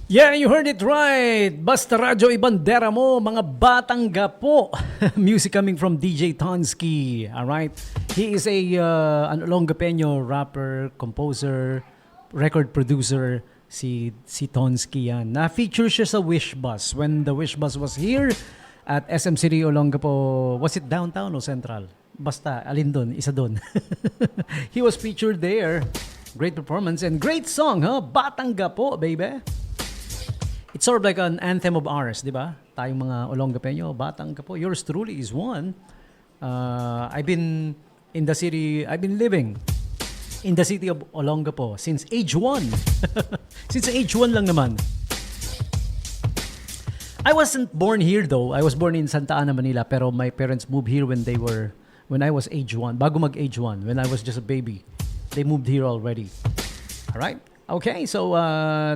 Yeah, you heard it right. Basta radyo ibandera mo, mga batang gapo. Music coming from DJ Tonsky. All right. He is an Olongapeño rapper, composer, record producer. Si Tonsky yan. Na-feature siya sa Wish Bus. When the Wish Bus was here at SM City Olongapo, was it downtown o central? Basta, alin doon, isa doon. He was featured there. Great performance and great song, huh? Batang gapo, baby. It's sort of like an anthem of ours, di ba? Tayong mga Olongapeño, batang gapo. Yours truly is one. I've been living in the city of Olongapo since age 1. Since age 1 lang naman. I wasn't born here though. I was born in Santa Ana, Manila, pero my parents moved here when I was age 1. Bago mag-age 1, when I was just a baby. They moved here already. All right? Okay, so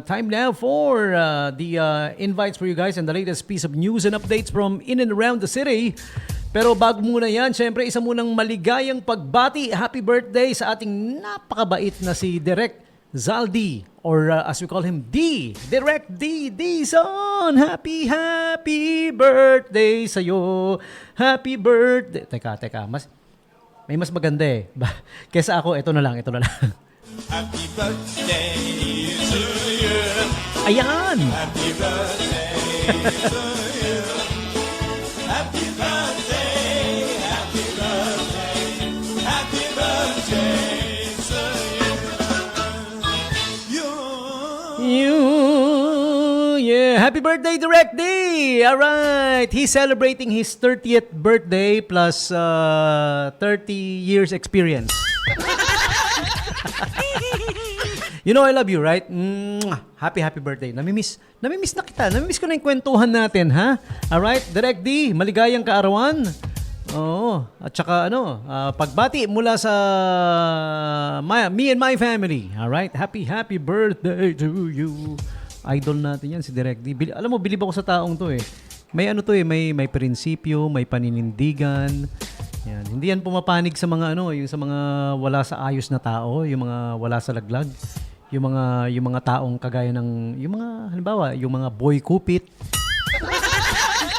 time now for the invites for you guys and the latest piece of news and updates from in and around the city. Pero bago muna yan, syempre isa munang maligayang pagbati. Happy birthday sa ating napakabait na si Direk Zaldi, or as we call him, D. Direk D. D-Son! Happy birthday sa'yo. Happy birthday. Teka. May mas maganda eh. Kesa ako, ito na lang. Happy birthday to you. Ayan! Happy birthday to you. Happy birthday, happy birthday, happy birthday to you. Yeah, happy birthday, Direct D! Alright, he's celebrating his 30th birthday plus 30 years experience. You know I love you, right? Happy birthday. Namimiss na kita. Namimiss ko na yung kwentuhan natin, ha? Alright, Direct D, maligayang kaarawan. Oo. At saka pagbati mula sa me and my family. Alright, happy birthday to you. Idol natin yan, si Direct D. Alam mo, bilib ako sa taong to eh. May may prinsipyo, may paninindigan. Yan. Hindi yan pumapanig sa mga yung sa mga wala sa ayos na tao, yung mga wala sa laglag. Yung mga taong kagaya ng yung mga halimbawa, yung mga boy kupit.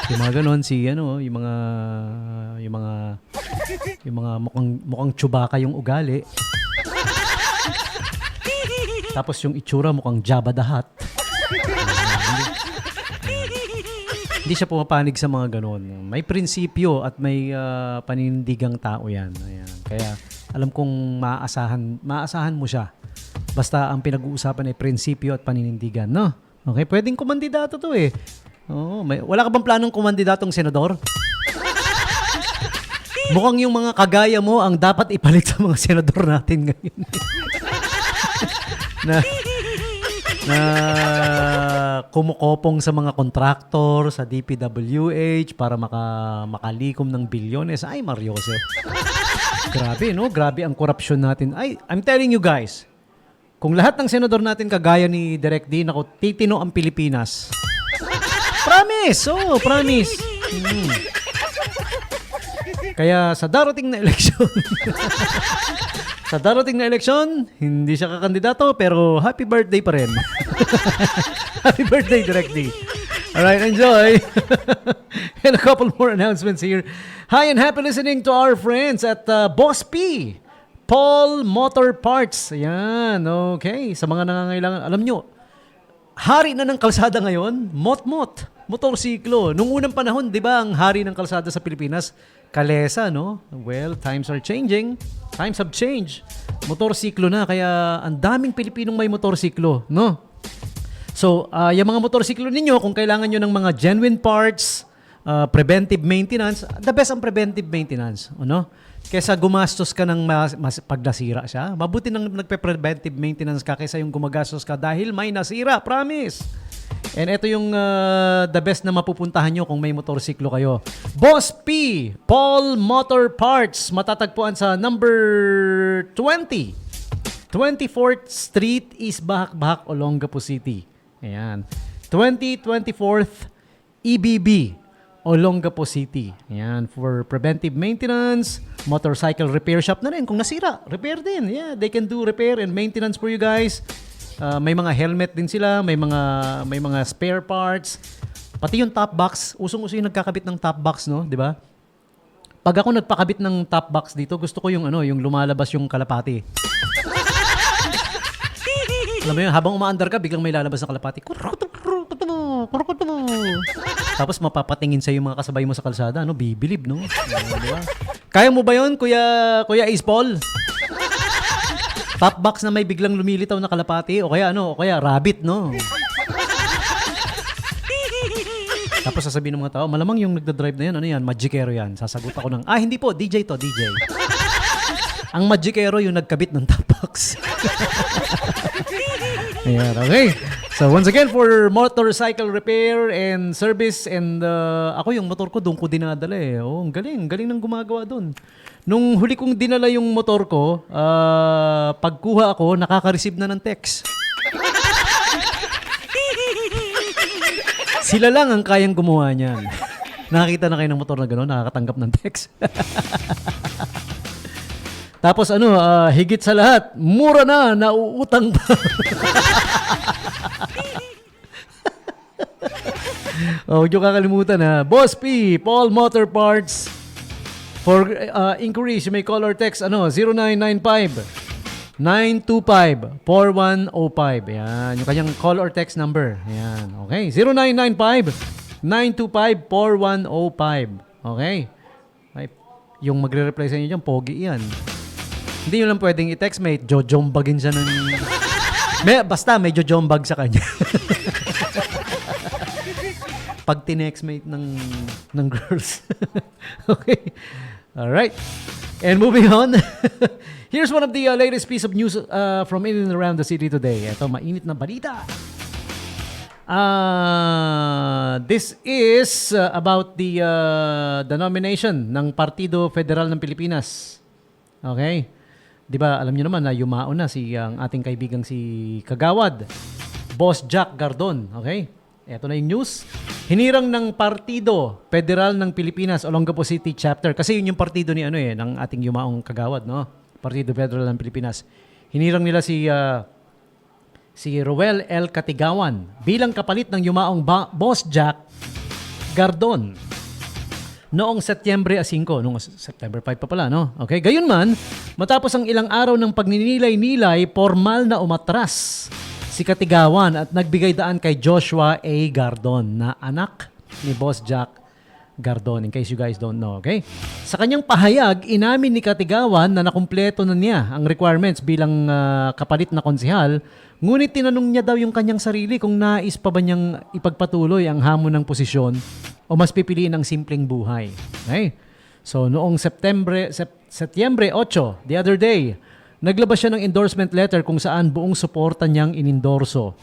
Yung mga ganon yung mga mukhang Chewbacca yung ugali. Tapos yung itsura mukhang Jabba the Hutt. Hindi siya pumapanig sa mga ganon. May prinsipyo at may paninindigang tao yan. Ayan. Kaya alam kong maaasahan mo siya. Basta ang pinag-uusapan ay prinsipyo at paninindigan, no? Okay, pwedeng kumandidato to eh. Oo, wala ka bang planong kumandidatong senador? Mukhang yung mga kagaya mo ang dapat ipalit sa mga senador natin ngayon. na kumukopong sa mga kontraktor sa DPWH para makalikom ng bilyones. Ay, Mariose. Grabe, no? Grabe ang korupsyon natin. I'm telling you guys, kung lahat ng senador natin kagaya ni Direk D, naku, titino ang Pilipinas. Promise! Oh, promise. Kaya sa darating na eleksyon, hindi siya kakandidato, pero happy birthday pa rin. Happy birthday, Direk D. Alright, enjoy. And a couple more announcements here. Hi and happy listening to our friends at Boss P. Paul Motor Parts. Ayan, okay. Sa mga nangangailangan, alam nyo, hari na ng kalsada ngayon, motorsiklo. Nung unang panahon, di ba, ang hari ng kalsada sa Pilipinas, kalesa, no? Well, times are changing. Times have changed. Motorsiklo na, kaya ang daming Pilipinong may motorsiklo, no? So, yung mga motorsiklo ninyo, kung kailangan nyo ng mga genuine parts, preventive maintenance, the best ang preventive maintenance, ano? Kesa gumastos ka ng pag nasira siya. Mabuti nang nagpe-preventive maintenance ka kaysa yung gumagastos ka dahil may nasira. Promise! And ito yung the best na mapupuntahan nyo kung may motorsiklo kayo. Boss P. Paul Motor Parts. Matatagpuan sa number 20. 24th Street, East Bahak-Bahak, Olongapo City. Ayan. 24th EBB. Olongapo City. Ayan, for preventive maintenance, motorcycle repair shop na rin. Kung nasira, repair din. Yeah, they can do repair and maintenance for you guys. May mga helmet din sila, may mga spare parts. Pati yung top box, usong-uso yung nagkakabit ng top box, no, 'di ba? Pag ako nagpakabit ng top box dito, gusto ko yung yung lumalabas yung kalapati. Alam mo yun, habang umaandar ka, biglang may lalabas na kalapati. Tapos mapapatingin sa yung mga kasabay mo sa kalsada, no? Bibilib, no? Diba? Kaya mo ba yun, Kuya Ace Paul? Top box na may biglang lumilitaw na kalapati o kaya rabbit, no? Tapos sasabihin ng mga tao, malamang yung nagda-drive na yan, magikero yan. Sasagot ako ng, hindi po, DJ to, DJ. Ang magikero yung nagkabit ng top box. Ayan, okay. So once again, for motorcycle repair and service and ako yung motor ko, doon ko dinadala eh. Oh, ang galing ng gumagawa doon. Nung huli kong dinala yung motor ko, pagkuha ako, nakaka-receive na ng text. Sila lang ang kayang gumawa niyan. Nakakita na kayo ng motor na gano'n, nakakatanggap ng text. Tapos higit sa lahat, mura na, nauutang pa. Huwag niyo kakalimutan ha. Boss P, Paul Motor Parts. For inquiries, you may call or text 0995-925-4105. Yan, yung kanyang call or text number. Yan, okay. 0995-925-4105. Okay. Ay, yung magre-reply sa inyo dyan, pogi yan. Hindi nyo lang pwedeng i-text, may jojombagin siya ng... basta may jojombag sa kanya. Pag tinextmate ng girls. Okay. Alright. And moving on. Here's one of the latest piece of news from in and around the city today. Ito, mainit na balita. This is about the nomination ng Partido Federal ng Pilipinas. Okay? 'Di ba, alam niyo naman na yumao na ang ating kaibigang si Kagawad, Boss Jack Gardon, okay? Ito na yung news. Hinirang ng Partido Federal ng Pilipinas Olongapo City Chapter kasi yun yung partido ni ng ating yumaong Kagawad, no? Partido Federal ng Pilipinas. Hinirang nila si Roel L. Katigawan bilang kapalit ng yumaong Boss Jack Gardon. Noong Setyembre 5, noong September 5 pa pala, no? Okay, gayunman, matapos ang ilang araw ng pagninilay-nilay, formal na umatras si Katigawan at nagbigay daan kay Joshua A. Gardon na anak ni Boss Jack Gardon, in case you guys don't know, okay? Sa kanyang pahayag, inamin ni Katigawan na nakumpleto na niya ang requirements bilang kapalit na konsehal, ngunit tinanong niya daw yung kanyang sarili kung nais pa ba niyang ipagpatuloy ang hamon ng posisyon o mas pipiliin ang simpleng buhay. Okay? So, noong Setyembre 8, the other day, naglabas siya ng endorsement letter kung saan buong suporta niyang inendorso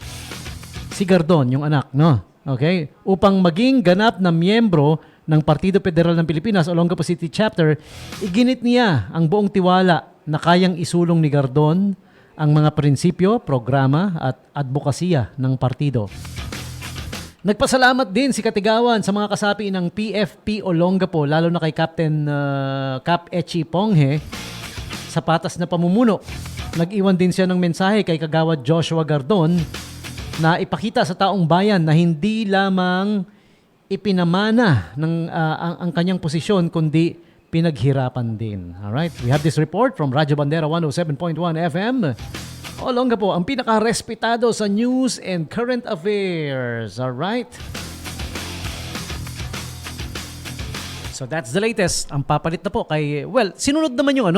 si Gardon, yung anak, no? Okay? Upang maging ganap na miyembro ng Partido Federal ng Pilipinas Olongapo City Chapter, iginit niya ang buong tiwala na kayang isulong ni Gardon ang mga prinsipyo, programa at advokasya ng partido. Nagpasalamat din si Katigawan sa mga kasapi ng PFP Olongapo, lalo na kay Captain Cap Echi Ponghe sa patas na pamumuno. Nag-iwan din siya ng mensahe kay Kagawad Joshua Gardon na ipakita sa taong bayan na hindi lamang ipinamana ng ang kanyang posisyon kundi pinaghirapan din. Alright, we have this report from Radyo Bandera 107.1 FM. Olongapo, ang pinaka-respetado sa news and current affairs. Alright? So that's the latest. Ang papalit na po kay... Well, sinunod naman yung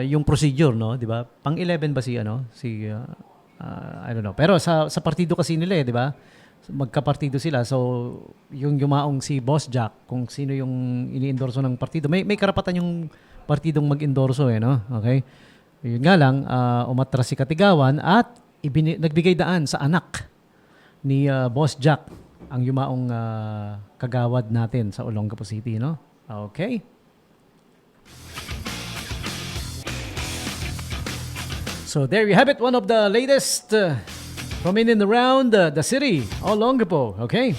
yung procedure, no? Di ba? Pang-11 ba si I don't know. Pero sa partido kasi nila di ba? Magkapartido sila. So, yung yumaong si Boss Jack, kung sino yung ini-endorso ng partido, may karapatan yung partidong mag-endorso, no? Okay? Yun nga lang, umatras si Katigawan at nagbigay daan sa anak ni Boss Jack, ang yumaong kagawad natin sa Olongapo City, no? Okay? So there you have it, one of the latest from in and around the city, Olongapo, okay?